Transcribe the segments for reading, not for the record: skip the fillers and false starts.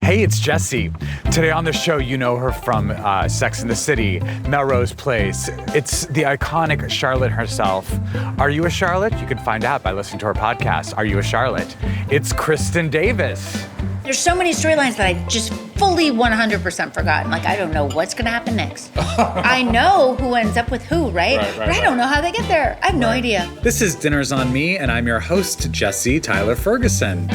Hey, it's Jessie. Today on the show, you know her from Sex and the City, Melrose Place. It's the iconic Charlotte herself. Are you a Charlotte? You can find out by listening to her podcast, Are You a Charlotte? It's Kristin Davis. There's so many storylines that I just fully 100% forgotten. Like, I don't know what's going to happen next. I know who ends up with who, right? But I don't know how they get there. I have no idea. This is Dinner's on Me, and I'm your host, Jessie Tyler Ferguson.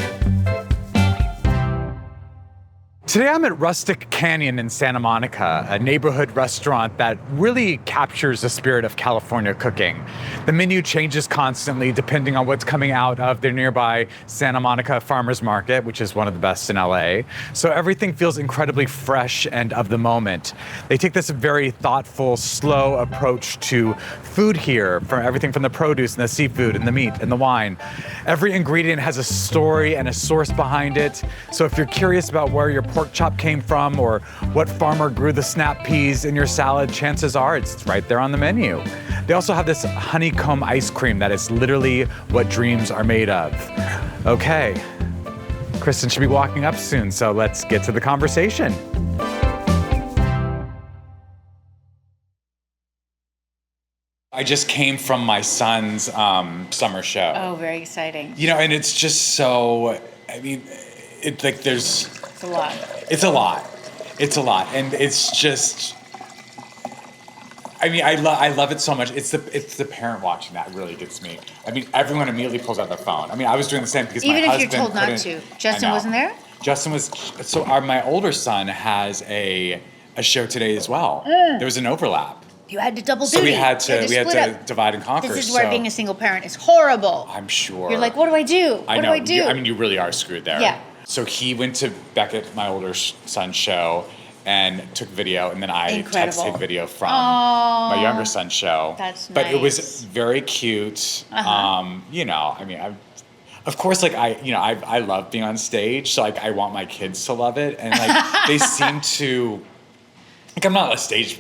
Today I'm at Rustic Canyon in Santa Monica, a neighborhood restaurant that really captures the spirit of California cooking. The menu changes constantly depending on what's coming out of their nearby Santa Monica Farmers Market, which is one of the best in LA. So everything feels incredibly fresh and of the moment. They take this very thoughtful, slow approach to food here, from everything from the produce and the seafood and the meat and the wine. Every ingredient has a story and a source behind it. So if you're curious about where your pork chop came from or what farmer grew the snap peas in your salad, chances are it's right there on the menu. They also have this honeycomb ice cream that is literally what dreams are made of. Okay, Kristin should be walking up soon, so let's get to the conversation. I just came from my son's summer show. Oh, very exciting. You know, and it's just so, I mean, it's like there's... It's a lot. It's a lot. It's a lot. And it's just, I mean, I love it so much. It's the parent watching that really gets me. I mean, everyone immediately pulls out their phone. I mean, I was doing the same because even my husband if you're told not to. Justin wasn't there? Justin was, so my older son has a show today as well. There was an overlap. You had to double duty. So we had to divide and conquer. This is where being a single parent is horrible. I'm sure. You're like, what do I do? What do I do? I mean, you really are screwed there. Yeah. So he went to Beckett, my older son's show, and took video, and then I had to take video from my younger son's show. That's nice. But it was very cute. You know, I mean, of course, like I love being on stage, so like I want my kids to love it, and like they seem to, like I'm not a stage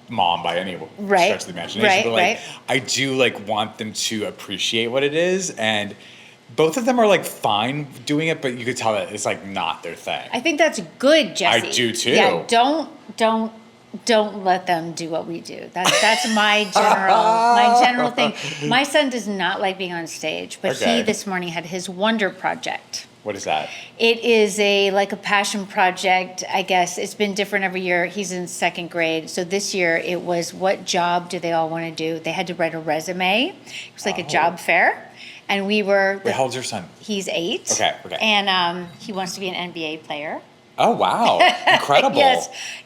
mom by any stretch of the imagination, but like I do like want them to appreciate what it is, and both of them are like fine doing it, but you could tell that it's like not their thing. I think that's good, Jessie. I do too. Yeah, don't let them do what we do. That's my general thing. My son does not like being on stage, but he this morning had his Wonder Project. What is that? It is a passion project, I guess. It's been different every year. He's in second grade. So this year it was, what job do they all want to do? They had to write a resume. It was like a job fair. And we were... Wait, how old's your son? He's 8. Okay. And he wants to be an NBA player. Oh, wow. Incredible.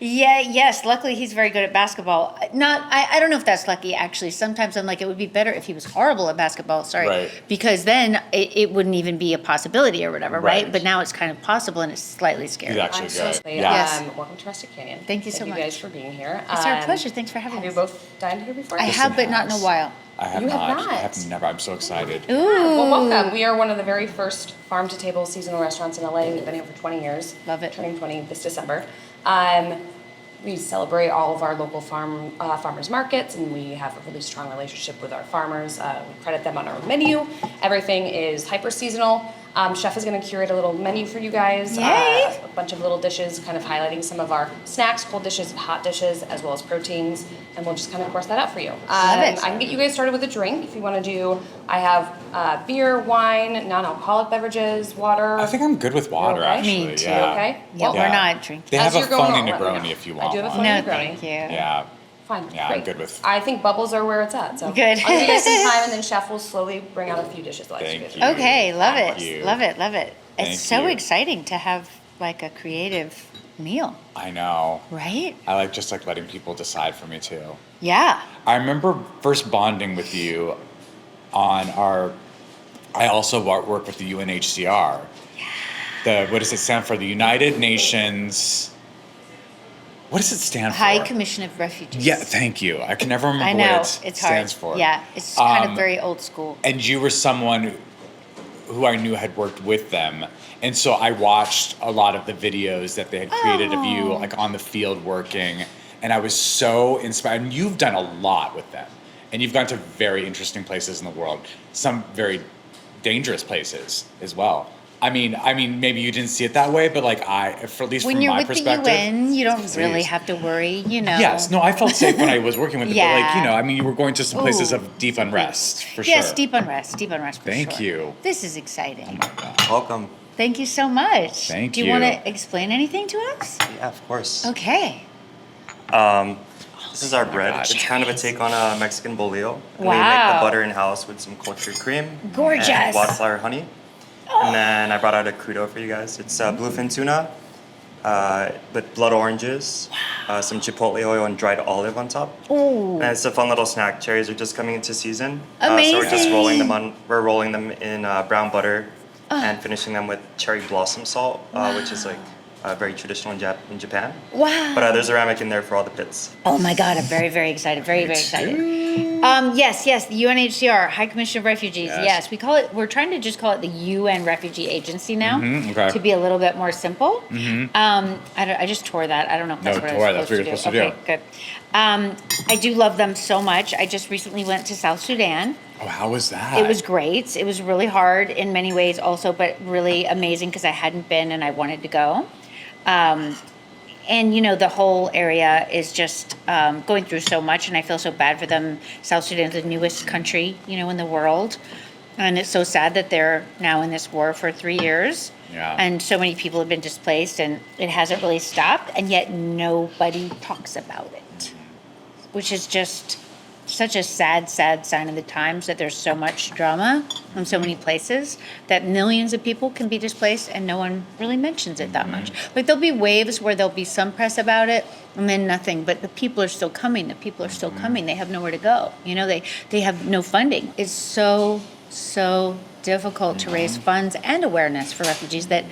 Yes. Luckily, he's very good at basketball. I don't know if that's lucky, actually. Sometimes I'm like, it would be better if he was horrible at basketball. Right. Because then it wouldn't even be a possibility or whatever, right? But now it's kind of possible, and it's slightly scary. He's actually good. Yes. Welcome to Rustic Canyon. Thank you so much. Thank you guys for being here. It's our pleasure. Thanks for having us. Have you both dined here before? I have, but not in a while. I have You not. have not? I have never. I'm so excited. Ooh. Well, welcome. We are one of the very first farm-to-table seasonal restaurants in LA. We've been here for 20 years. Love it. Turning 20 this December. We celebrate all of our local farmers markets, and we have a really strong relationship with our farmers. We credit them on our menu. Everything is hyper-seasonal. Chef is going to curate a little menu for you guys. Yay! A bunch of little dishes, kind of highlighting some of our snacks, cold dishes, and hot dishes, as well as proteins, and we'll just kind of course that out for you. Love it. I can get you guys started with a drink if you want to do. I have beer, wine, non-alcoholic beverages, water. I think I'm good with water, Okay. actually. Me too. Yeah. Okay? Yeah, Well, we're not drinking. They have As a you're going phony on, let me Negroni know. if you I want do have a one. phony No, Negroni. thank you. Yeah. Fine. Yeah, Great. I'm good with... I think bubbles are where it's at. So Good. I'll give you guys some time, and then Chef will slowly bring out a few dishes. Thank you. Okay, love Thank it. you. Love it. Thank It's so you. exciting to have like a creative meal, I know. right? I like just like letting people decide for me too. Yeah. I remember first bonding with you on I also work with the UNHCR. What does it stand for? The United Nations... What does it stand for? High Commission of Refugees. Yeah, thank you. I can never remember I know, what it it's hard. stands for. Yeah, it's kind of very old school. And you were someone who I knew had worked with them. And so I watched a lot of the videos that they had created of you, like on the field working. And I was so inspired. And you've done a lot with them. And you've gone to very interesting places in the world, some very dangerous places as well. I mean, maybe you didn't see it that way, but like at least When from you're my with the perspective, UN, you don't it's really disease. have to worry, Yes, no, I felt safe when I was working with it, but like, Yeah. I mean, you were going to some places Ooh, of deep unrest, for Yes, sure. deep unrest for Thank sure. you. This is exciting. Welcome. Thank you so much. Thank Do you you. want to explain anything to us? Yeah, of course. Okay. This is our bread. gosh. It's kind of a take on a Mexican bolillo. And we make Wow. the butter in-house with some cultured cream. Gorgeous. And wildflower honey. And then I brought out a crudo for you guys. It's bluefin tuna with blood oranges, some chipotle oil and dried olive on top. Ooh. And it's a fun little snack. Cherries are just coming into season. So we're just rolling them on. We're rolling them in brown butter and finishing them with cherry blossom salt, which is like very traditional in Japan. Wow. But there's a ramekin there for all the pits. Oh my God, I'm very, very excited. Very, very excited. Yes, the UNHCR, High Commission of Refugees. Yes, we're trying to just call it the UN Refugee Agency now okay. to be a little bit more simple. I just tore that. I don't know if that's No, what tore I it. was That's what you're supposed to do. supposed to Okay, good. I do love them so much. I just recently went to South Sudan. Oh, how was that? It was great. It was really hard in many ways also, but really amazing because I hadn't been and I wanted to go. And, the whole area is just going through so much, and I feel so bad for them. South Sudan's the newest country, in the world. And it's so sad that they're now in this war for 3 years. Yeah. And so many people have been displaced, and it hasn't really stopped, and yet nobody talks about it, which is just such a sad, sad sign of the times that there's so much drama in so many places that millions of people can be displaced and no one really mentions it that much. Like there'll be waves where there'll be some press about it and then nothing, but the people are still coming. The people are still coming. They have nowhere to go. They have no funding. It's so difficult to raise funds and awareness for refugees that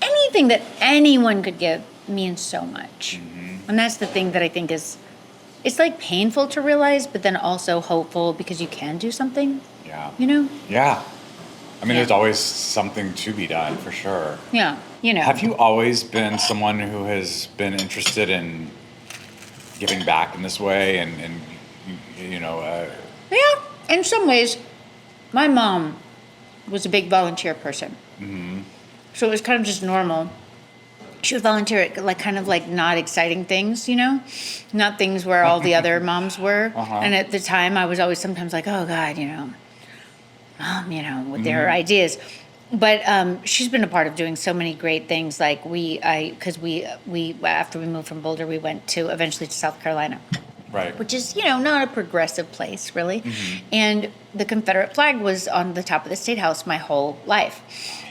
anything that anyone could give means so much. And that's the thing that I think is, it's like painful to realize, but then also hopeful because you can do something, Yeah. Yeah. I mean, there's always something to be done, for sure. Yeah, Have you always been someone who has been interested in giving back in this way and Yeah, in some ways, my mom was a big volunteer person. So it was kind of just normal. She would volunteer at kind of not exciting things, not things where all the other moms were. And at the time, I was always sometimes like, oh God, mom, with their ideas. But she's been a part of doing so many great things. Like because we after we moved from Boulder, we went eventually to South Carolina. Right. Which is, not a progressive place, really. And the Confederate flag was on the top of the State House my whole life.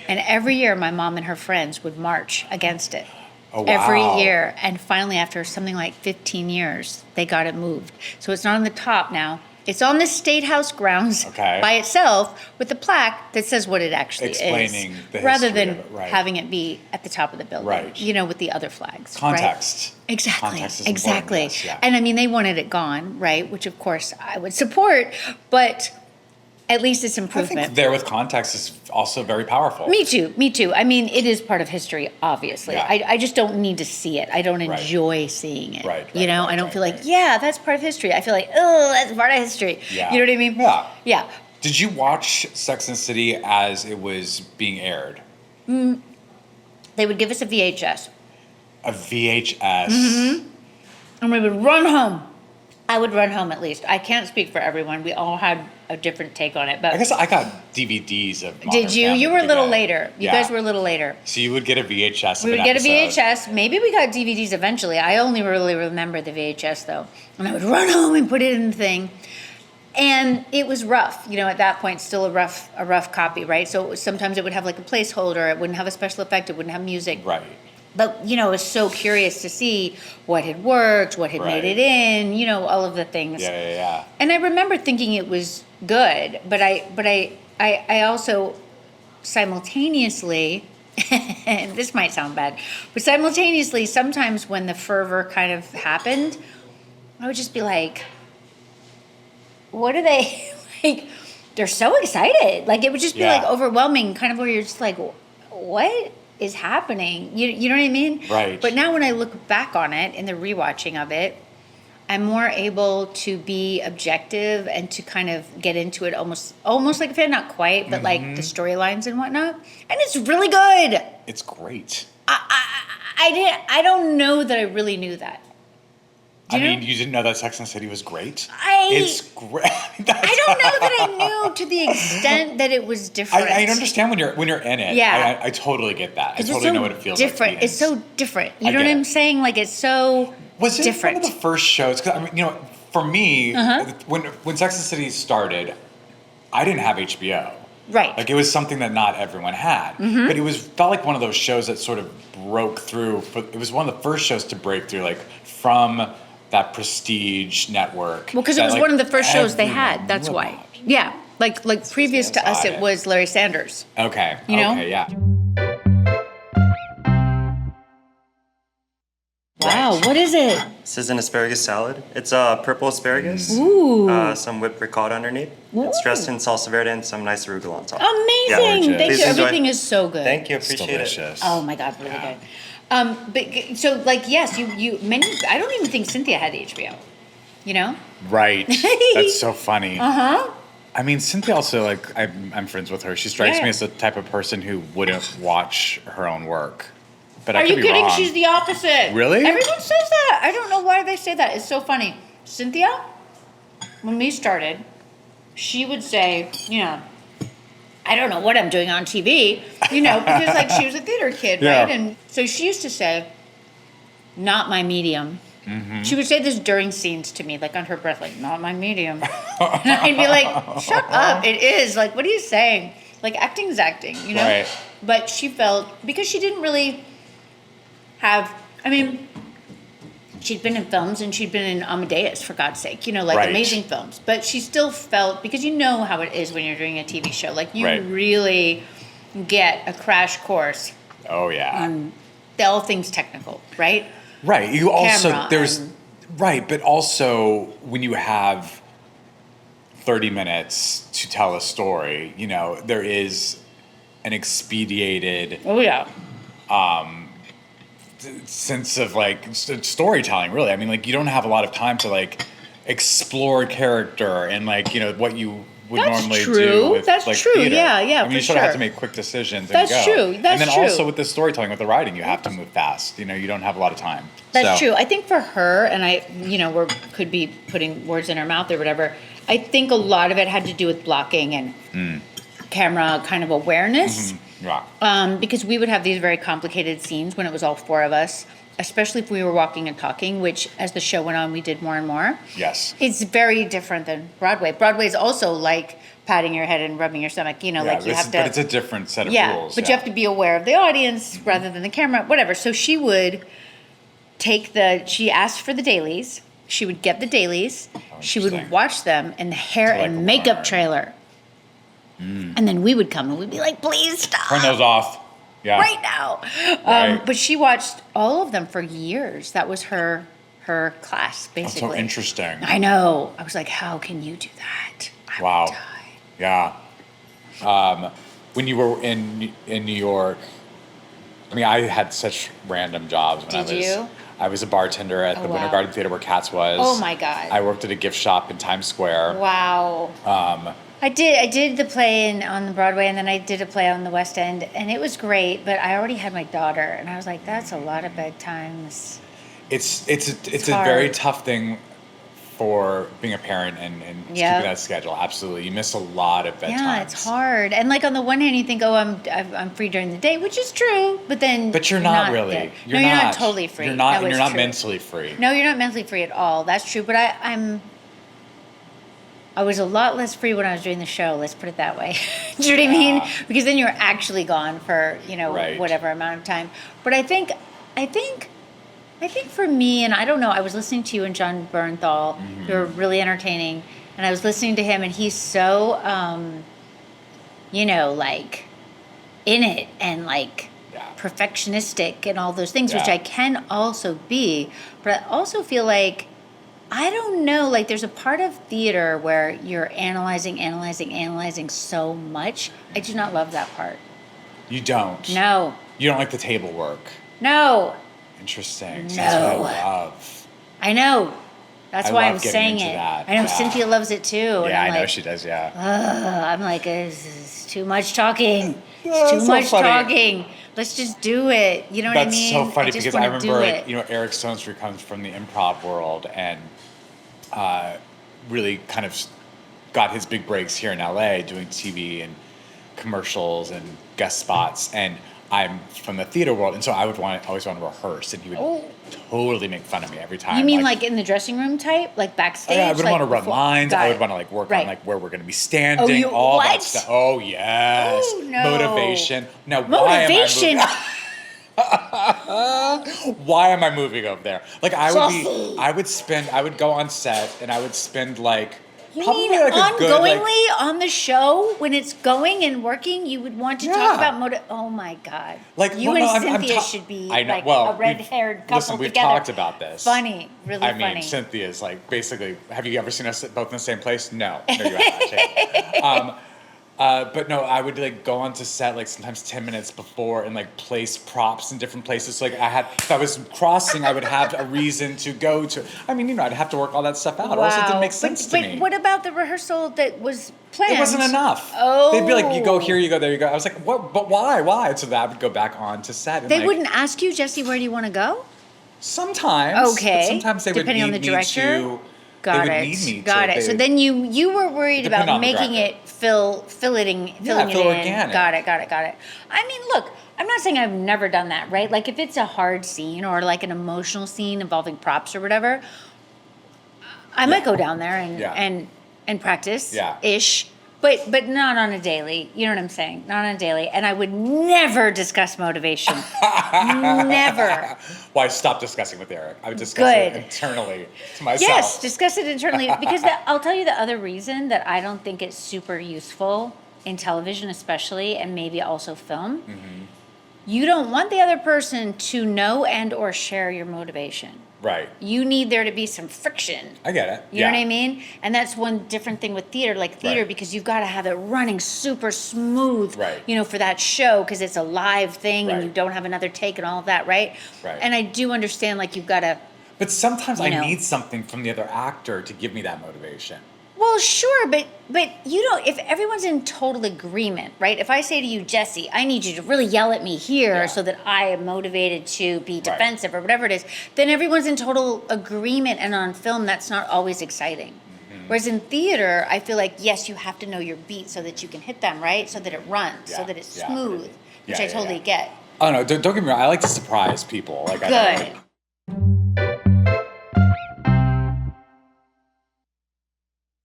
And every year, my mom and her friends would march against it. Oh, wow. Every year. And finally, after something like 15 years, they got it moved. So it's not on the top now. It's on the State House grounds by itself with a plaque that says what it actually Explaining is. the rather history than of it, right. having it be at the top of the building, Right. with the other flags. Context. Right? Exactly. Context is exactly. important, yes, yeah. And I mean, they wanted it gone, right? Which, of course, I would support, but at least it's I improvement. think there with context is also very powerful. Me too. I mean, it is part of history, obviously. Yeah. I just don't need to see it. I don't Right. enjoy seeing it. Right, I don't feel like, right. yeah, that's part of history. I feel like, oh, that's part of history. Yeah. You know what I mean? Yeah. Yeah. Did you watch Sex and the City as it was being aired? They would give us a VHS, A VHS. and we would run home. I would run home at least. I can't speak for everyone. We all had a different take on it. But I guess I got DVDs of Modern did you? Family You were a through little that. later. You Yeah. guys were a little later. So you would get a VHS of We would an get a episode. VHS. Maybe we got DVDs eventually. I only really remember the VHS though. And I would run home and put it in the thing. And it was rough, at that point, still a rough copy, right? So sometimes it would have like a placeholder. It wouldn't have a special effect. It wouldn't have music. Right. But, I was so curious to see what had worked, what had made it in, all of the things. Yeah. And I remember thinking it was good, but I also simultaneously, and this might sound bad, but simultaneously, sometimes when the fervor kind of happened, I would just be like, what are they, they're so excited. It would just be overwhelming, kind of where you're just like, what is happening? You know what I mean? Right. But now when I look back on it in the rewatching of it, I'm more able to be objective and to kind of get into it almost like a fan, not quite, but like the storylines and whatnot. And it's really good. It's great. I don't know that I really knew that. You didn't know that Sex and the City was great? It's great. I don't know that I knew to the extent that it was different. I understand when you're in it. Yeah. I totally get that. I totally so know what it feels different. like. To be in. It's so different. You know what I'm saying? Like it's so was it different. one of the first shows? Because for me, when Sex and the City started, I didn't have HBO. Right. Like it was something that not everyone had, but it felt like one of those shows that sort of broke through. It was one of the first shows to break through, like from that prestige network. Well, because it was one of the first shows they had. That's why. About. Yeah. Like previous to us, it was Larry Sanders. Okay. You know? Okay. Yeah. Wow. What is it? This is an asparagus salad. It's purple asparagus. Ooh. Some whipped ricotta underneath. It's dressed in salsa verde and some nice arugula on top. Amazing. Yeah. Thank Please you. enjoy. Everything is so good. Thank you. It's Appreciate it. delicious. Oh my God, really good. But so like yes, you many. I don't even think Cynthia had HBO. You know? Right. That's so funny. Uh-huh. I mean, Cynthia also, like, I'm friends with her. She strikes me as the type of person who wouldn't watch her own work. But I Are could you be kidding? wrong. She's the opposite. Really? Everyone says that. I don't know why they say that. It's so funny. Cynthia, when we started, she would say, I don't know what I'm doing on TV, because like she was a theater kid, Yeah. right? And so she used to say, not my medium. She would say this during scenes to me, like on her breath, like, not my medium. And I'd be like, shut up, it is. Like, what are you saying? Like, acting's acting, Right. But she felt, because she didn't really have, she'd been in films and she'd been in Amadeus, for God's sake, Right. amazing films. But she still felt, because you know how it is when you're doing a TV show, like you Right. really get a crash course Oh, yeah. on all things technical, right? Right. You also, Camera right, but also when you have 30 minutes to tell a story, there is an expedited Oh, yeah. sense of storytelling, really. I mean, you don't have a lot of time to explore character and what you would That's normally true. do with That's true. theater. Yeah, I mean, for you sort of have sure. to make quick decisions That's and go. true. That's and then true. also with the storytelling, with the writing, you have to move fast. You don't have a lot of time. That's So- true. I think for her, and we could be putting words in her mouth or whatever. I think a lot of it had to do with blocking and camera kind of awareness. Yeah. Because we would have these very complicated scenes when it was all four of us, especially if we were walking and talking, which as the show went on, we did more and more. Yes. It's very different than Broadway. Broadway is also like patting your head and rubbing your stomach, you have to. But it's a different set of Yeah, rules. but you have to be aware of the audience rather than the camera, whatever. So she would she asked for the dailies. She would get the dailies. She would interesting. watch them in the hair To, and makeup learn. trailer. And then we would come and we'd be like, please stop. Turn those off. Yeah. Right now. Right. But she watched all of them for years. That was her class, That's basically. so interesting. I know. I was like, how can you do that? I Wow. would die. Yeah. When you were in New York, I had such random jobs when Did you? I was a bartender at the wow. Winter Garden Theater where Cats was. Oh my God. I worked at a gift shop in Times Square. Wow. I did the play on the Broadway, and then I did a play on the West End, and it was great. But I already had my daughter, and I was like, "That's a lot of bedtimes." It's a hard. very tough thing for being a parent and keeping Yeah. that schedule. Absolutely, you miss a lot of bedtimes. Yeah, it's hard. And on the one hand, you think, "Oh, I'm free during the day," which is true. But then, But you're not really. then. You're no, not. you're not totally free. You're not. No, And you're it's not true. mentally free. No, you're not mentally free at all. That's true. But I was a lot less free when I was doing the show. Let's put it that way. Do you know what I mean? Because then you're actually gone for Right. whatever amount of time. But I think for me, and I don't know. I was listening to you and John Bernthal. You were really entertaining, and I was listening to him, and he's so, in it and perfectionistic and all those things, which Yeah. I can also be. But I also feel like, I don't know, there's a part of theater where you're analyzing so much. I do not love that part. You don't. No. You don't like the table work. No. Interesting. No. That's what I love. I know. That's I why love I'm getting saying into it. that. I know Yeah. Cynthia loves it too. And Yeah, I'm I know like, she does. Yeah. I'm like, it's too much talking. Yeah, It's too so much funny. talking. Let's just do it. You know what I That's mean? so funny just because I wanna do remember, it. you know, Eric Stonestreet comes from the improv world and really kind of got his big breaks here in LA doing TV and commercials and guest spots. And I'm from the theater world, and so I would always want to rehearse, and he would totally make fun of me every time. You mean like in the dressing room type, like backstage? Yeah, I would like want to run before- lines. Got I would it. want to like work Right. on like where we're going to be standing, you- all what? that stuff. Oh yes, Oh, no. motivation. Now Motivation. why am I moving over there? Like I would Saucy. I would go on set and I would spend like You probably mean like a good like, ongoingly on the show when it's going and working, you would want to talk Yeah. about motive? Oh my God! Like, you well, no, and I'm Cynthia ta- should be I know. like Well, a red-haired couple listen, we've together. talked about this. Funny, really I funny. mean, Cynthia's like basically. Have you ever seen us both in the same place? No, you haven't. Actually. But no, I would like go onto set like sometimes 10 minutes before and like place props in different places. So, like if I was crossing, I would have a reason to go to. I mean, you know, I'd have to work all that stuff out, or else it didn't make sense to me. But what about the rehearsal that was planned? It wasn't enough. Oh. They'd be like, you go here, you go there, you go. I was like, what? But why? Why? So that I would go back on to set. And They like, wouldn't ask you, Jesse, where do you want to go? Sometimes. Okay. But sometimes they Depending on would the need director? me to. Got they it. would need me Got to. it. They So would- then you were worried Depend about on the making director. it filling it feel in. organic. Got it. I mean, look, I'm not saying I've never done that, right? Like if it's a hard scene or like an emotional scene involving props or whatever, I might go down there and practice ish. But not on a daily. You know what I'm saying? Not on a daily. And I would never discuss motivation. Never. Well, I stopped discussing with Eric. I would discuss it internally to myself. Yes, discuss it internally. Because I'll tell you the other reason that I don't think it's super useful in television, especially, and maybe also film. Mm-hmm. You don't want the other person to know and or share your motivation. Right. You need there to be some friction. I get it. You know what I mean? And that's one different thing with theater, because you've got to have it running super smooth, you know, for that show, because it's a live thing and you don't have another take and all of that, right? Right. And I do understand, like, you've got to... But sometimes I need something from the other actor to give me that motivation. Well, sure, but you know, if everyone's in total agreement, right? If I say to you, Jesse, I need you to really yell at me here so that I am motivated to be defensive or whatever it is, then everyone's in total agreement, and on film, that's not always exciting. Mm-hmm. Whereas in theater, I feel like, yes, you have to know your beat so that you can hit them, right? So that it runs, so that it's smooth, which I totally get. Oh, no, don't get me wrong. I like to surprise people. Like, Good.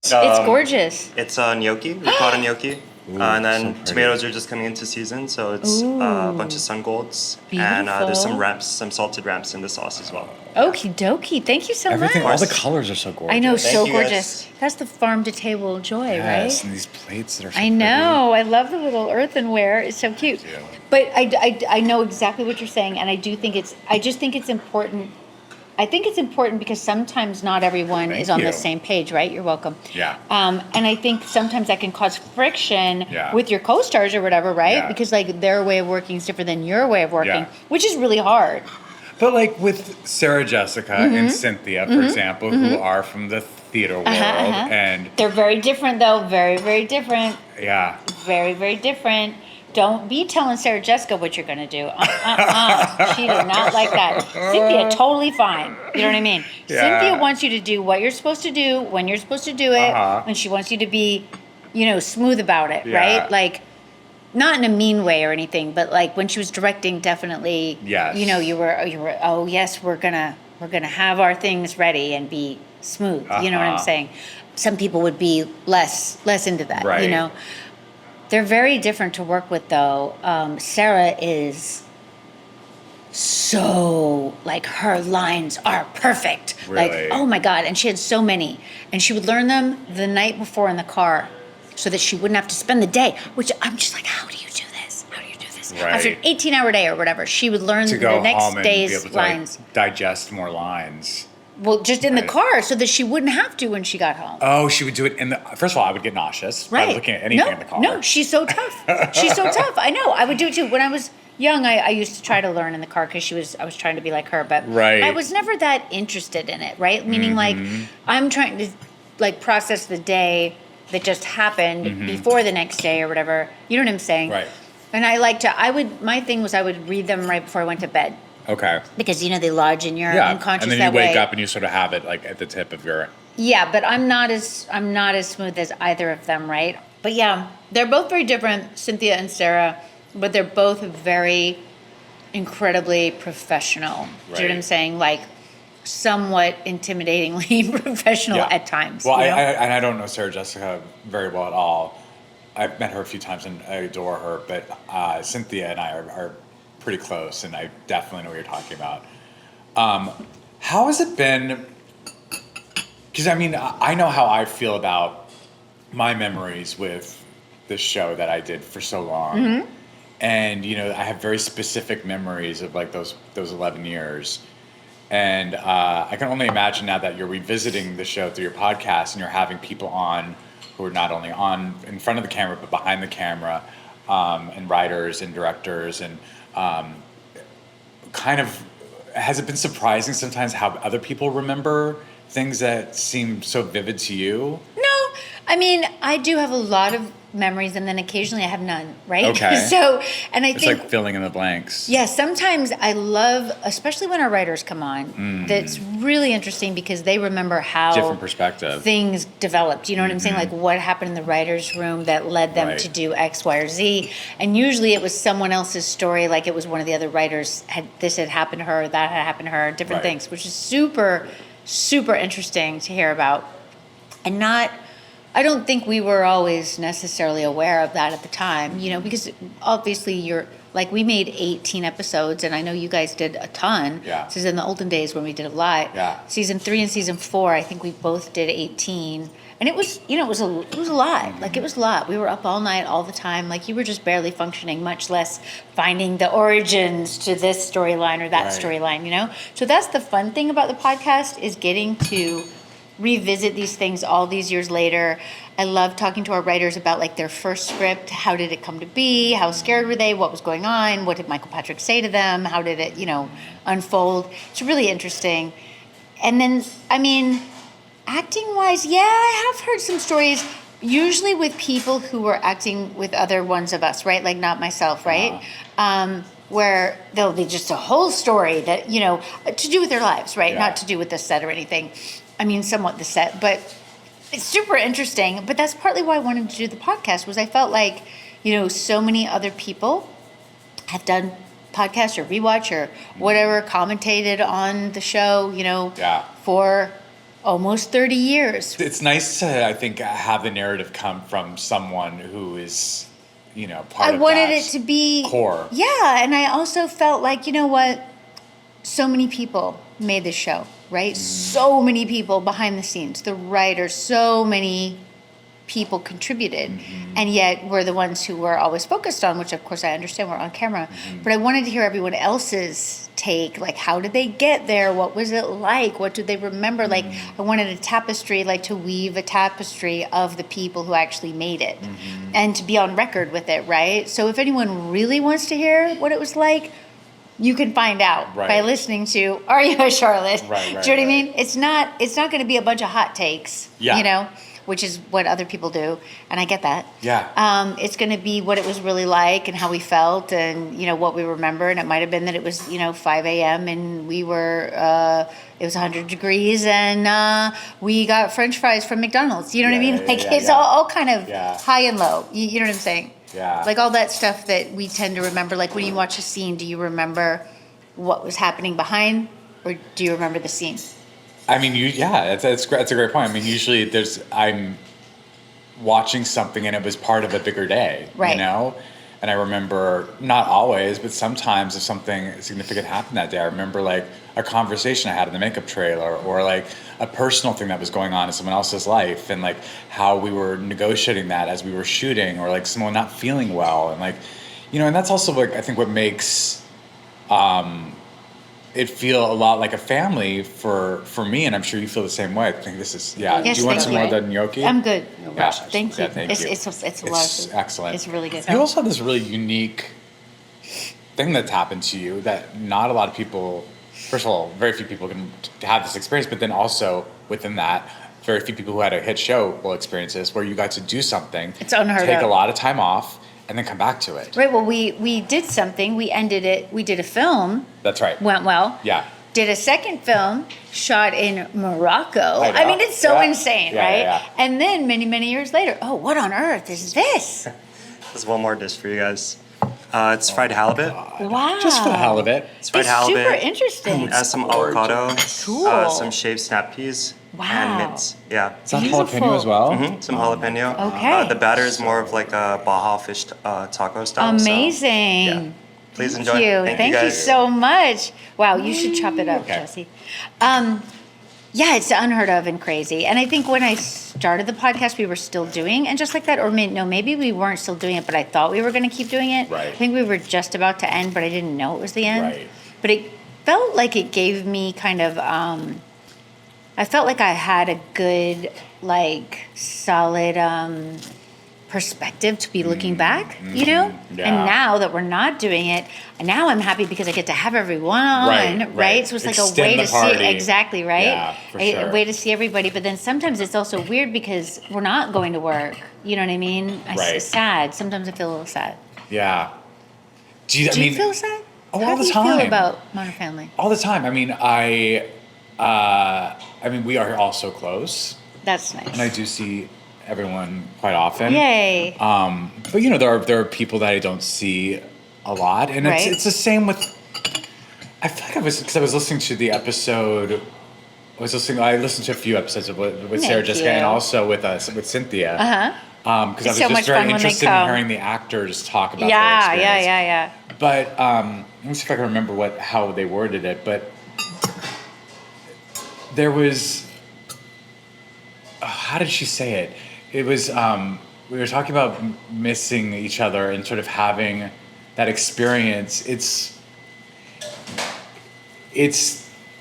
It's gorgeous. It's gnocchi, ricotta gnocchi. And then tomatoes are just coming into season, so it's a bunch of sun golds. And there's some salted ramps in the sauce as well. Okie dokie. Thank you so Everything, much. all the colors are so gorgeous. I know, so you, gorgeous. guys. That's the farm to table joy, Yes, right? and these plates that are so I know. I love the little earthenware. It's so cute. Yeah. But I know exactly what you're saying, and I just think it's important. I think it's important because sometimes not everyone is on the same page, right? You're welcome. Yeah. And I think sometimes that can cause friction Yeah. with your co-stars or whatever, right? Yeah. Because like their way of working is different than your way of working, Yeah. which is really hard. But like with Sarah Jessica and Cynthia, for example, who are from the theater world, and They're very different, though. Very, very different. yeah, Very, very different. Don't be telling Sarah Jessica what you're going to do. She does not like that. Cynthia, totally fine. You know what I mean? Yeah. Cynthia wants you to do what you're supposed to do, when you're supposed to do it, and she wants you to be, you know, smooth about it, Yeah. right? Like, not in a mean way or anything, but like when she was directing, definitely, Yes. you know, you were, oh yes, we're gonna have our things ready and be smooth. You know what I'm saying? Some people would be less into that, Right. you know? They're very different to work with, though. Sarah is so, like, her lines are perfect. Really? Like, oh my God. And she had so many. And she would learn them the night before in the car so that she wouldn't have to spend the day, which I'm just like, how do you do this? How do you do this? Right. After an 18-hour day or whatever, she would learn to the go next home and be day's able to lines. like, digest more lines. Well, just in the Right. car so that she wouldn't have to when she got home. Oh, she would do it in the. First of all, I would get nauseous by looking at anything in the car. No, she's so tough. She's so tough. I know. I would do it too. When I was young, I used to try to learn in the car because I was trying to be like her, but Right. I was never that interested in it, right? Meaning like I'm trying to like process the day that just happened before the next day or whatever. You know what I'm saying? Right. And my thing was I would read them right before I went to bed. Okay. Because, they lodge in your unconscious and then that you wake way. up and you sort of have it like at the tip of your... Yeah, but I'm not as smooth as either of them, right? But yeah, they're both very different, Cynthia and Sarah, but they're both very incredibly professional. Do you know what I'm saying? Like somewhat intimidatingly professional at times. Well, I don't know Sarah Jessica very well at all. I've met her a few times and I adore her, but Cynthia and I are pretty close, and I definitely know what you're talking about. How has it been? Because I know how I feel about my memories with this show that I did for so long, and I have very specific memories of like those 11 years, and I can only imagine now that you're revisiting the show through your podcast and you're having people on who are not only on in front of the camera but behind the camera, and writers and directors and. Kind of, has it been surprising sometimes how other people remember things that seem so vivid to you? No, I do have a lot of memories, and then occasionally I have none, right? Okay. So, and I It's think... like filling in the blanks. Yeah, sometimes I love, especially when our writers come on, that's really interesting because they remember how... Different perspective. Things developed. You know what I'm saying? Like what happened in the writer's room that led them to do X, Y, or Z. And usually it was someone else's story, like it was one of the other writers, this had happened to her, that had happened to her, different things, which is super, super interesting to hear about. And I don't think we were always necessarily aware of that at the time, because obviously we made 18 episodes, and I know you guys did a ton. Yeah. This is in the olden days when we did a lot. Yeah. Season 3 and season 4, I think we both did 18. And it was, it was a lot. Like, it was a lot. We were up all night, all the time. Like, you were just barely functioning, much less finding the origins to this storyline or that storyline, So that's the fun thing about the podcast, is getting to revisit these things all these years later. I love talking to our writers about like their first script. How did it come to be? How scared were they? What was going on? What did Michael Patrick say to them? How did it, unfold? It's really interesting. And then, acting wise, I have heard some stories, usually with people who were acting with other ones of us, right? Like not myself, right? Where there'll be just a whole story that, to do with their lives, right? Yeah. Not to do with the set or anything. Somewhat the set, but it's super interesting. But that's partly why I wanted to do the podcast, was I felt like, so many other people have done podcasts or Rewatch or whatever, commentated on the show, for almost 30 years. It's nice to, I think, have the narrative come from someone who is, part of I wanted that it to be core. Yeah, and I also felt like, so many people made this show, right? So many people behind the scenes, the writers, so many people contributed, and yet we're the ones who were always focused on, which of course I understand we're on camera, but I wanted to hear everyone else's take, like how did they get there? What was it like? What do they remember? Like I wanted a tapestry, like to weave a tapestry of the people who actually made it and to be on record with it, right? So if anyone really wants to hear what it was like, you can find out by listening to Are You a Charlotte? Do you know what I mean? It's not going to be a bunch of hot takes, which is what other people do, and I get that. Yeah. It's going to be what it was really like and how we felt and, what we remember, and it might have been that it was, 5 a.m. and we were, it was 100 degrees and we got French fries from McDonald's. You know what I mean? It's all kind of high and low. You know what I'm saying? Yeah. Like all that stuff that we tend to remember. Like when you watch a scene, do you remember what was happening behind, or do you remember the scene? That's a great point. Usually I'm watching something and it was part of a bigger day, And I remember, not always, but sometimes if something significant happened that day, I remember like a conversation I had in the makeup trailer, or like a personal thing that was going on in someone else's life, and like how we were negotiating that as we were shooting, or like someone not feeling well, and like, and that's also like I think what makes it feel a lot like a family for me, and I'm sure you feel the same way. I think this is Yes, do you want thank some you. more than gnocchi? I'm good. Yeah. Thank you. Yeah, thank you. It's a lot of food. Excellent. It's really good. You also have this really unique thing that's happened to you that not a lot of people, first of all, very few people can have this experience, but then also within that, very few people who had a hit show will experience this, where you got to do something, it's unheard take of. a lot of time off, and then come back to it. Right, well, we did something, we ended it, we did a film. That's right. Went well. Yeah. Did a second film, shot in Morocco. I mean, it's so insane, right? Yeah. And then many years later, oh, what on earth is this? There's one more dish for you guys. It's fried halibut. Wow. Just for the hell of it. It's fried It's halibut. super interesting. Has some avocado, Cool. some shaved snap peas, Wow. and mince. Yeah. Is that Beautiful. jalapeno as well? Some jalapeno. Okay. The batter is more of like a Baja fish taco style. Amazing. So, yeah. Please Thank enjoy. you. Thank you guys. so much. Wow, you should chop it up, Okay. Jesse. Yeah, it's unheard of and crazy. And I think when I started the podcast, we were still doing, and just like that, or maybe we weren't still doing it, but I thought we were going to keep doing it. Right. I think we were just about to end, but I didn't know it was the end. Right. But it felt like it gave me kind of, I felt like I had a good, like, solid perspective to be looking back, you know? Yeah. And now that we're not doing it, and now I'm happy because I get to have everyone on, right? So it's like Extend a way the to party. see, exactly, right? Yeah, for sure. A way to see everybody. But then sometimes it's also weird because we're not going to work. You know what I mean? Right. It's sad. Sometimes I feel a little sad. Yeah. Do you, Do you feel sad? Oh, How all do the you time. feel about Modern Family? All the time. I mean, we are all so close, That's nice. and I do see everyone quite often. Yay. But you know, there are people that I don't see a lot, and Right. it's the same with. I feel like I was listening to the episode. I listened to a few episodes with Sarah Thank Jessica, and you. also with Cynthia. Uh-huh. Because I was It's so just much very fun when they interested in come. hearing the actors talk about their Yeah, experience. yeah. But let me see if I can remember how they worded it. But there was, how did she say it? It was we were talking about missing each other and sort of having that experience. It's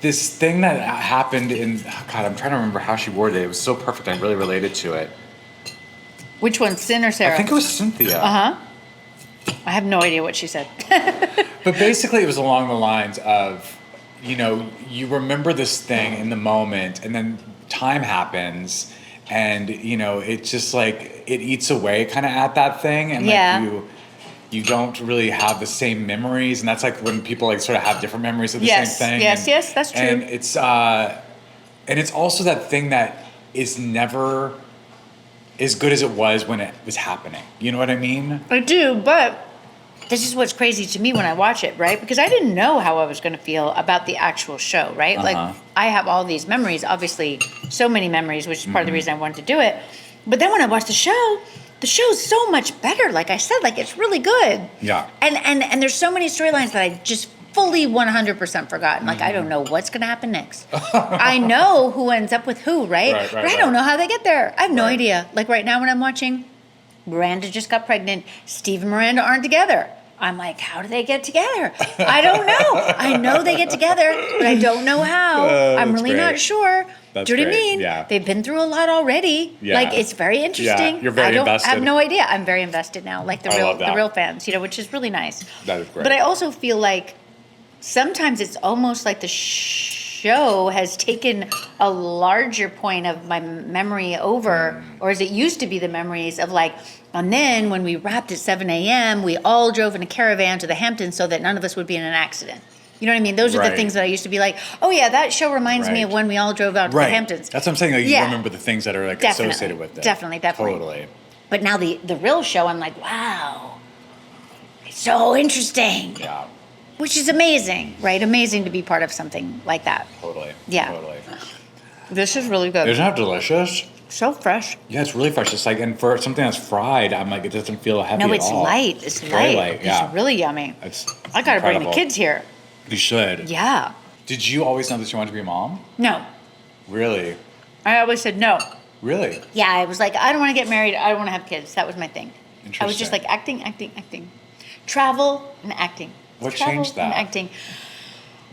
this thing that happened in. God, I'm trying to remember how she worded it. It was so perfect. I really related to it. Which one, Sin or Sarah? I think it was Cynthia. Uh-huh. I have no idea what she said. But basically, it was along the lines of, you know, you remember this thing in the moment, and then time happens, and you know, it's just like it eats away kind of at that thing, and Yeah. like you don't really have the same memories, and that's like when people like sort of have different memories of the Yes, same thing. yes, that's true. And it's also that thing that is never as good as it was when it was happening. You know what I mean? I do, but this is what's crazy to me when I watch it, right? Because I didn't know how I was going to feel about the actual show, right? Like, I have all these memories, obviously, so many memories, which is part of the reason I wanted to do it. But then when I watch the show's so much better. Like I said, like it's really good. Yeah. And there's so many storylines that I just fully 100% forgotten. Like, I don't know what's going to happen next. I know who ends up with who, right? Right, but I don't know how they get there. I have no idea. Like right now when I'm watching, Miranda just got pregnant. Steve and Miranda aren't together. I'm like, how do they get together? I don't know. I know they get together, but I don't know how. I'm that's really great. not sure. That's Do you know what I great. mean? Yeah. They've been through a lot already. Yeah. Like it's very interesting. Yeah, you're very I have invested. no idea. I'm very invested now. Like I love that. the real fans, you know, which is really nice. That is great. But I also feel like sometimes it's almost like the show has taken a larger point of my memory over, or as it used to be the memories of like, and then when we wrapped at 7 a.m., we all drove in a caravan to the Hamptons so that none of us would be in an accident. You know what I mean? Those are the Right. things that I used to be like, oh yeah, that show reminds me Right. of when we all drove out to the Hamptons. That's what I'm saying. Like, Yeah. you remember the things that are like Definitely. associated with it. Definitely. Totally. But now the real show, I'm like, wow, it's so interesting. Yeah. Which is amazing, right? Amazing to be part of something like that. Totally. Yeah. Totally. This is really good. Isn't that delicious? So fresh. Yeah, it's really fresh. It's like, and for something that's fried, I'm like, it doesn't feel heavy No, at it's all. light. It's very light. light, yeah. It's really yummy. It's I gotta bring the incredible. kids here. You should. Yeah. Did you always know that you wanted to be a mom? No. Really? I always said no. Really? Yeah, I was like, I don't want to get married. I don't want to have kids. That was my thing. I was just Interesting. like acting. Travel and acting. What Travel changed that? And acting.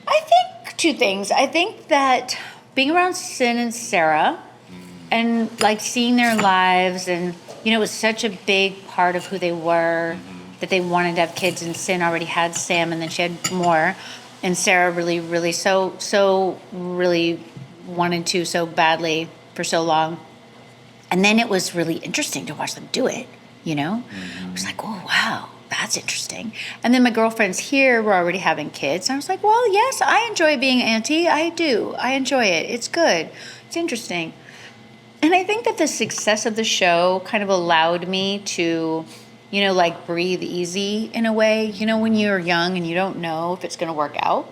I think two things. I think that being around Sin and Sarah and like seeing their lives and, you know, it was such a big part of who they were. that they wanted to have kids, and Sin already had Sam, and then she had more, and Sarah really, really really wanted to so badly for so long. And then it was really interesting to watch them do it, you know? It was like, oh, wow, that's interesting. And then my girlfriends here were already having kids. And I was like, well, yes, I enjoy being auntie. I do. I enjoy it. It's good. It's interesting. And I think that the success of the show kind of allowed me to, you know, like breathe easy in a way. You know, when you're young and you don't know if it's going to work out.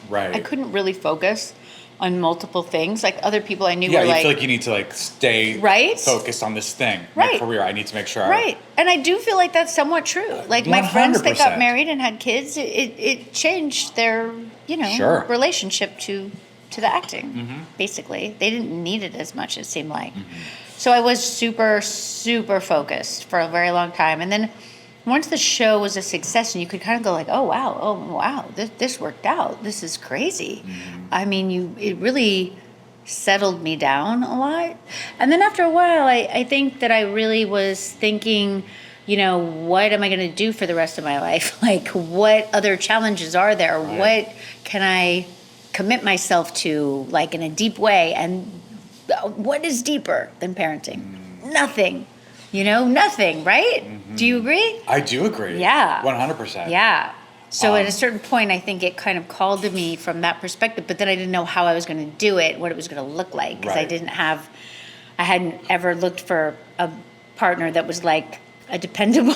Right. I couldn't really focus on multiple things. Like other people I knew Yeah, were you like... feel like you need to like stay Right? focused on this thing. Right. My career. I need to make sure. Right. And I do feel like that's somewhat true. Like my friends that 100%. got married and had kids, it changed their, you know, Sure. relationship to the acting, basically. They didn't need it as much, it seemed like. So I was super, super focused for a very long time. And then once the show was a success and you could kind of go like, oh, wow, this worked out. This is crazy. I mean, it really settled me down a lot. And then after a while, I think that I really was thinking, you know, what am I going to do for the rest of my life? Like, what other challenges are there? Right. What can I commit myself to, like, in a deep way? And what is deeper than parenting? Nothing. You know, nothing, right? Do you agree? I do agree. Yeah. 100%. Yeah. So at a certain point, I think it kind of called to me from that perspective, but then I didn't know how I was going to do it, what it was going to look like, because Right. I hadn't ever looked for a partner that was like a dependable,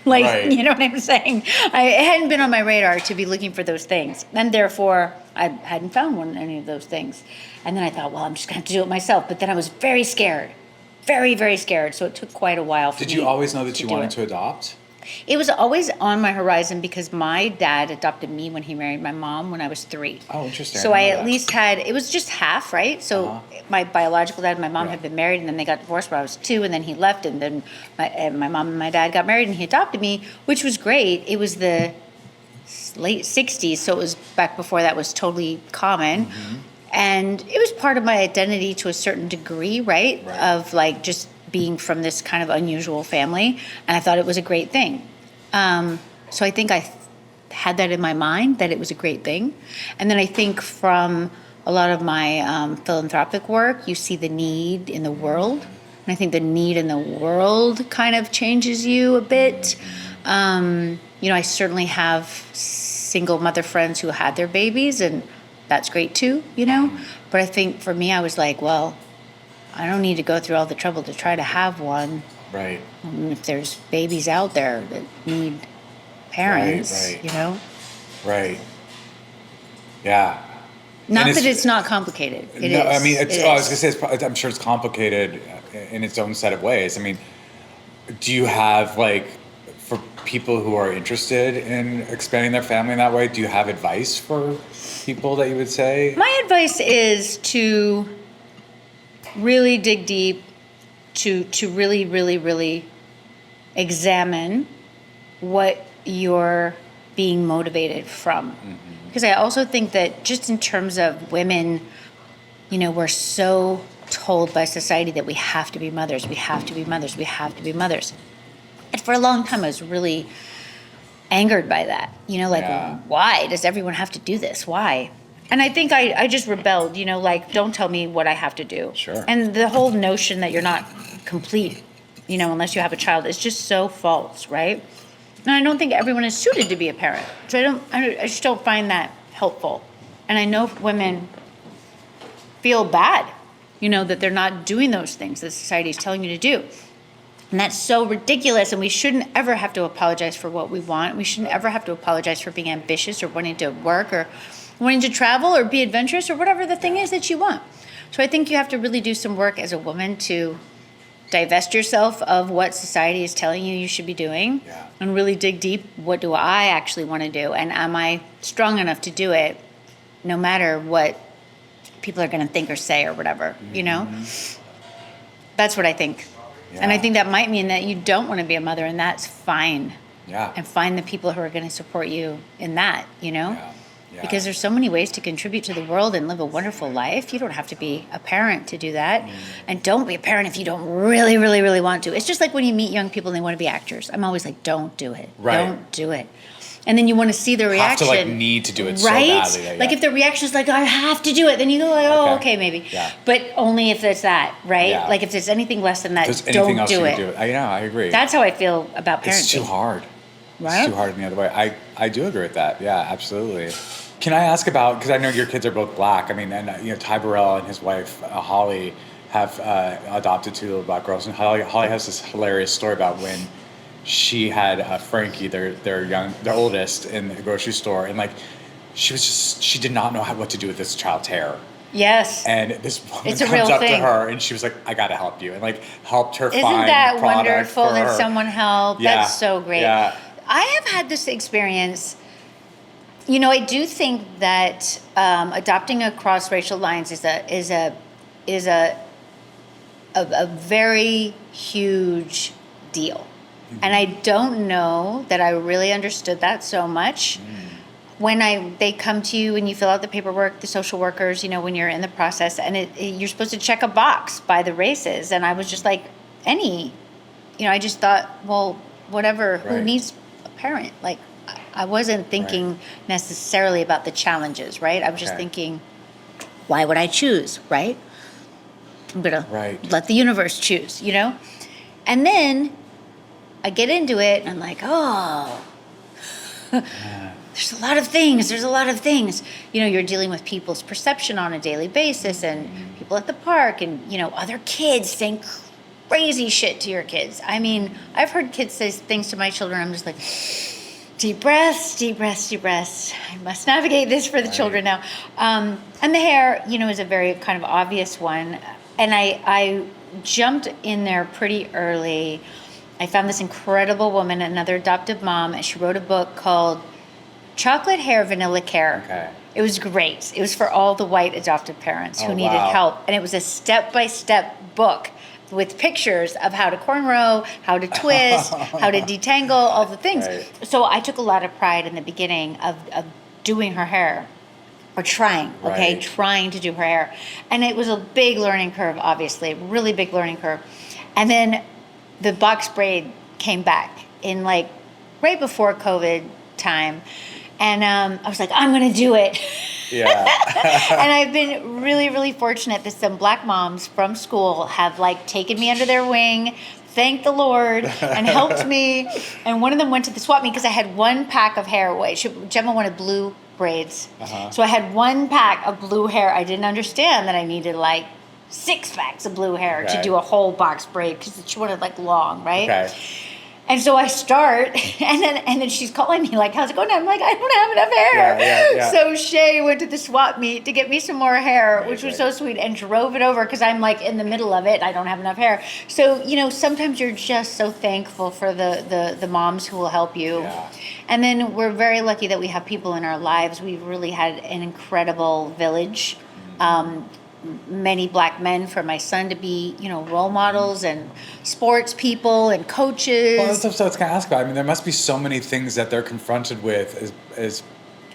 like, Right. you know what I'm saying? It hadn't been on my radar to be looking for those things. And therefore, I hadn't found any of those things. And then I thought, well, I'm just going to have to do it myself. But then I was very scared. Very, very scared. So it took quite a while for me. Did you always know that you do wanted it. to adopt? It was always on my horizon because my dad adopted me when he married my mom when I was 3. Oh, interesting. So I didn't at know that. least had, it was just half, right? So my biological dad and my mom Right. had been married, and then they got divorced when I was 2, and then he left, and then my mom and my dad got married, and he adopted me, which was great. It was the late 60s, so it was back before that was totally common. And it was part of my identity to a certain degree, right? Right. Of like just being from this kind of unusual family. And I thought it was a great thing. So I think I had that in my mind, that it was a great thing. And then I think from a lot of my philanthropic work, you see the need in the world. And I think the need in the world kind of changes you a bit. You know, I certainly have single mother friends who had their babies, and that's great too, you know? But I think for me, I was like, well, I don't need to go through all the trouble to try to have one. Right. If there's babies out there that need parents, Right. you know? Right. Yeah. Not And that it's not complicated. It no, is. I mean, it's. It Oh, I was is. gonna say, I'm sure it's complicated in its own set of ways. I mean, do you have like, for people who are interested in expanding their family in that way, do you have advice for people that you would say? My advice is to really dig deep, to really, really, really examine what you're being motivated from. Because I also think that just in terms of women, you know, we're so told by society that we have to be mothers, we have to be mothers, we have to be mothers. And for a long time, I was really angered by that. You know, like, Yeah. why does everyone have to do this? Why? And I think I just rebelled, you know, like, don't tell me what I have to do. Sure. And the whole notion that you're not complete, you know, unless you have a child is just so false, right? And I don't think everyone is suited to be a parent. So I just don't find that helpful. And I know women feel bad, you know, that they're not doing those things that society is telling you to do. And that's so ridiculous, and we shouldn't ever have to apologize for what we want. We shouldn't ever have to apologize for being ambitious or wanting to work or wanting to travel or be adventurous or whatever the thing is that you want. So I think you have to really do some work as a woman to divest yourself of what society is telling you should be doing, Yeah. and really dig deep. What do I actually want to do? And am I strong enough to do it no matter what people are going to think or say or whatever, you know? That's what I think. And I Yeah. think that might mean that you don't want to be a mother, and that's fine. Yeah. And find the people who are going to support you in that, you know? Yeah. Because there's so many ways to contribute to the world and live a wonderful life. You don't have to be a parent to do that. And don't be a parent if you don't really, really, really want to. It's just like when you meet young people and they want to be actors. I'm always like, don't do it. Right. Don't do it. And then you want to see the reaction. Have to like need to do it right? so badly. Like if the reaction is like, I have to do it, then you go like, oh, okay, maybe. Yeah. But only if it's that, right? Yeah. Like if there's anything less than that, anything don't else do you it. can do it. I know, I agree. That's how I feel about parenting. It's too hard. Right? It's too hard in the other way. I do agree with that. Yeah, absolutely. Can I ask about, because I know your kids are both Black. I mean, and Ty Burrell and his wife Holly have adopted 2 little Black girls, and Holly has this hilarious story about when she had Frankie, their oldest, in the grocery store, and like she did not know what to do with this child's hair. Yes. And this woman It's a comes real up thing. to her and she was like, I gotta help you, and like helped her Isn't find that the product wonderful for that her. someone helped? Yeah. That's so great. Yeah. I have had this experience. I do think that adopting across racial lines is a very huge deal. And I don't know that I really understood that so much. When they come to you and you fill out the paperwork, the social workers, when you're in the process, and you're supposed to check a box by the races. And I was just like, I just thought, well, whatever, who needs a parent? Like, I wasn't thinking necessarily about the challenges, right? I was just thinking, why would I choose, right? I'm going to let the universe choose, And then I get into it and I'm like, oh, there's a lot of things. You're dealing with people's perception on a daily basis and people at the park and, other kids saying crazy shit to your kids. I mean, I've heard kids say things to my children. I'm just like, deep breaths, deep breaths, deep breaths. I must navigate this for the children now. And the hair, is a very kind of obvious one. And I jumped in there pretty early. I found this incredible woman, another adoptive mom, and she wrote a book called Chocolate Hair, Vanilla Care. Okay. It was great. It was for all the white adoptive parents who needed help. And it was a step-by-step book with pictures of how to cornrow, how to twist, how to detangle, all the things. Right. So I took a lot of pride in the beginning of doing her hair, or trying to do her hair. And it was a big learning curve, obviously, really big learning curve. And then the box braid came back in like right before COVID time. And I was like, I'm going to do it. Yeah. And I've been really, really fortunate that some Black moms from school have like taken me under their wing, thank the Lord, and helped me. And one of them went to the swap meet because I had 1 pack of hair. Gemma wanted blue braids. So I had 1 pack of blue hair. I didn't understand that I needed like 6 packs of blue hair to do a whole box braid because she wanted like long, right? Okay. And so I start, and then she's calling me like, how's it going? I'm like, I don't have enough hair. Yeah. So Shay went to the swap meet to get me some more hair, which was so sweet, and drove it over because I'm like in the middle of it. I don't have enough hair. So, sometimes you're just so thankful for the moms who will help you. Yeah. And then we're very lucky that we have people in our lives. We've really had an incredible village. Many Black men for my son to be, role models and sports people and coaches. Well, that's what I was going to ask about. I mean, there must be so many things that they're confronted with as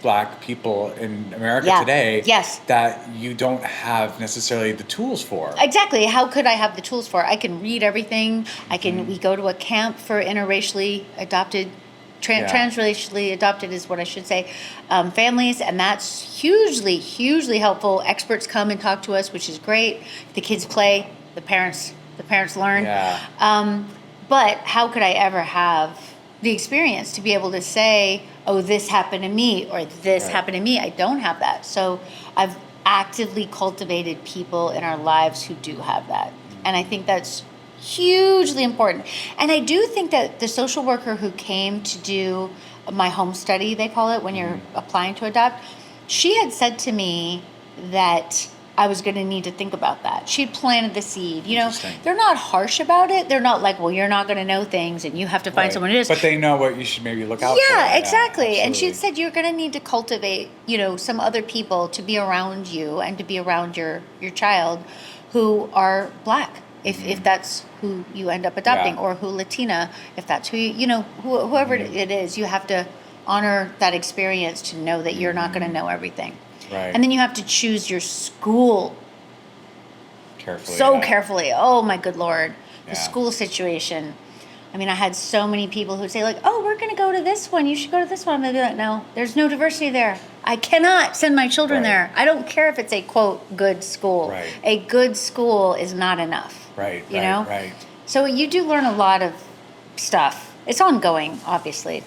Black people in America today that you don't have necessarily the tools for. Exactly. How could I have the tools for? I can read everything. We go to a camp for interracially adopted transracially adopted is what I should say, families, and that's hugely, hugely helpful. Experts come and talk to us, which is great. The kids play, the parents learn. Yeah. But how could I ever have the experience to be able to say, oh, this happened to me, or this happened to me? I don't have that. So I've actively cultivated people in our lives who do have that. And I think that's hugely important. And I do think that the social worker who came to do my home study, they call it, when you're applying to adopt, she had said to me that I was going to need to think about that. She planted the seed. They're not harsh about it. They're not like, well, you're not going to know things and you have to find someone who is. But they know what you should maybe look out for. Yeah, exactly. And she said you're going to need to cultivate, some other people to be around you and to be around your child who are Black. If that's who you end up adopting, or who Latina, if that's who whoever it is, you have to honor that experience to know that you're not going to know everything. Right. And then you have to choose your school Carefully. so carefully. Oh my good Lord. The Yeah. school situation. I mean, I had so many people who say like, oh, we're going to go to this one. You should go to this one. I'd be like, no, there's no diversity there. I cannot send my children Right. there. I don't care if it's a quote good school. Right. A good school is not enough. Right. You know? Right. So you do learn a lot of stuff. It's ongoing, obviously.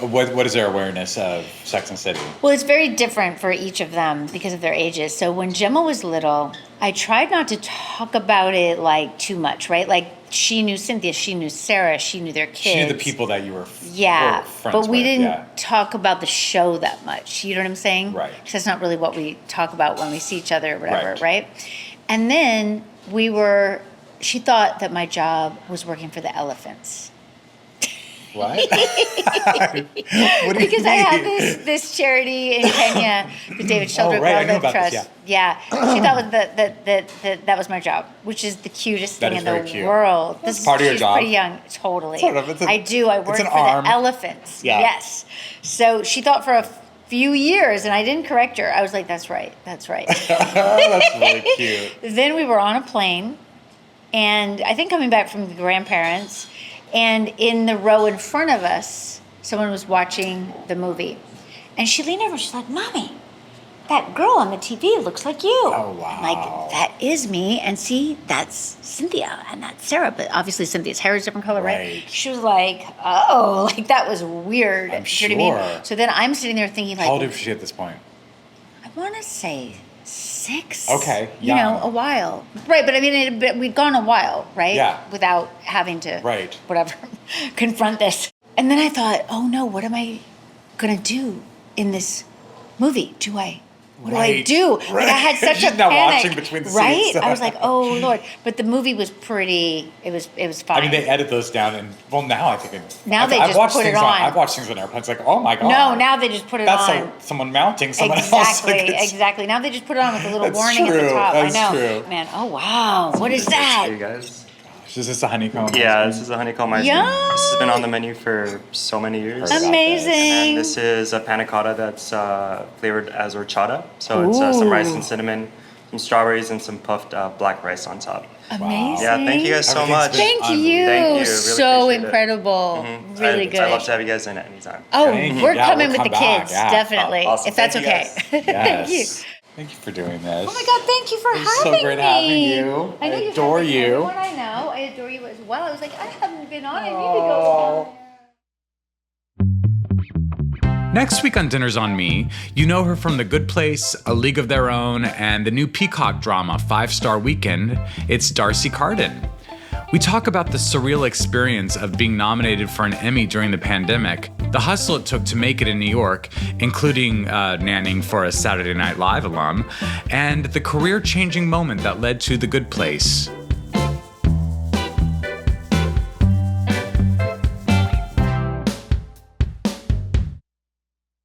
What is their awareness of Sex and the City? Well, it's very different for each of them because of their ages. So when Gemma was little, I tried not to talk about it like too much, right? Like she knew Cynthia, she knew Sarah, she knew their kids. She knew the people that you were Yeah, were friends but we with, didn't yeah. talk about the show that much. You know what I'm saying? Right. Because that's not really what we talk about when we see each other or whatever, Right. right? And then she thought that my job was working for the elephants. What? What do you Because mean? I had this charity in Kenya, the David Sheldrick right, I know Wildlife about Trust. this, yeah. She thought that was my job, which is the cutest That thing is in very the cute. world. That's part of your she's job. pretty young, totally. Sort of, it's I do. I work an for arm. the elephants. Yeah. Yes. So she thought for a few years, and I didn't correct her. I was like, "That's right. That's right." That's really cute. Then we were on a plane, and I think coming back from the grandparents, and in the row in front of us, someone was watching the movie. And she leaned over, she's like, Mommy, that girl on the TV looks like you. Oh, wow. I'm like, that is me. And see, that's Cynthia and that's Sarah. But obviously Cynthia's hair is a different color, right? Right. She was like, oh, like that was weird. I'm You know what I sure. mean? So then I'm sitting there thinking like, How old is she at this point? I want to say 6. Okay, You young. know, a while. Right, but I mean, we'd gone a while, right? Yeah. Without having to, Right. whatever, confront this. And then I thought, oh no, what am I going to do in this movie? What do I Right, do? right. Like I had such She's a now panic, watching between the right? scenes. I was like, oh Lord. But the movie was pretty, it was fine. I mean, they edit those down, and well, now I think Now they I've just watched put it things on. I've watched things on airplanes, like, oh my god. No, now they just put it that's on. someone mounting someone else. Exactly, Like, it's- exactly. Now they just put it on with a little That's warning at the true, top. that's I know. true. Man, oh wow. What is that? Hey guys. Is this a honeycomb? Yeah, this is a honeycomb ice cream. Yum! This has been on the menu for so many years. Heard about Amazing. And this is a panna cotta that's flavored as horchata. So it's some rice and cinnamon, some strawberries, and some puffed black rice on top. Amazing. Yeah, thank you guys so Everything's much. been Thank unbelievable. you. Thank you. Really So appreciate it. incredible. Really good. I'd love to have you guys in at any time. Oh, Thank you. we're Yeah, coming we'll with the come back. kids, Yeah. definitely. Awesome. If that's Thank you okay. guys. Thank you. Yes. Thank you for doing this. Oh my God, thank you for It's so having great me. having you. I know I you've adore had me you. everyone I know. I adore you as well. I was like, I haven't been on. I need to go on. Next week on Dinner's on Me, you know her from The Good Place, A League of Their Own, and the new Peacock drama 5 Star Weekend. It's Darcy Carden. We talk about the surreal experience of being nominated for an Emmy during the pandemic, the hustle it took to make it in New York, including nannying for a Saturday Night Live alum, and the career-changing moment that led to The Good Place.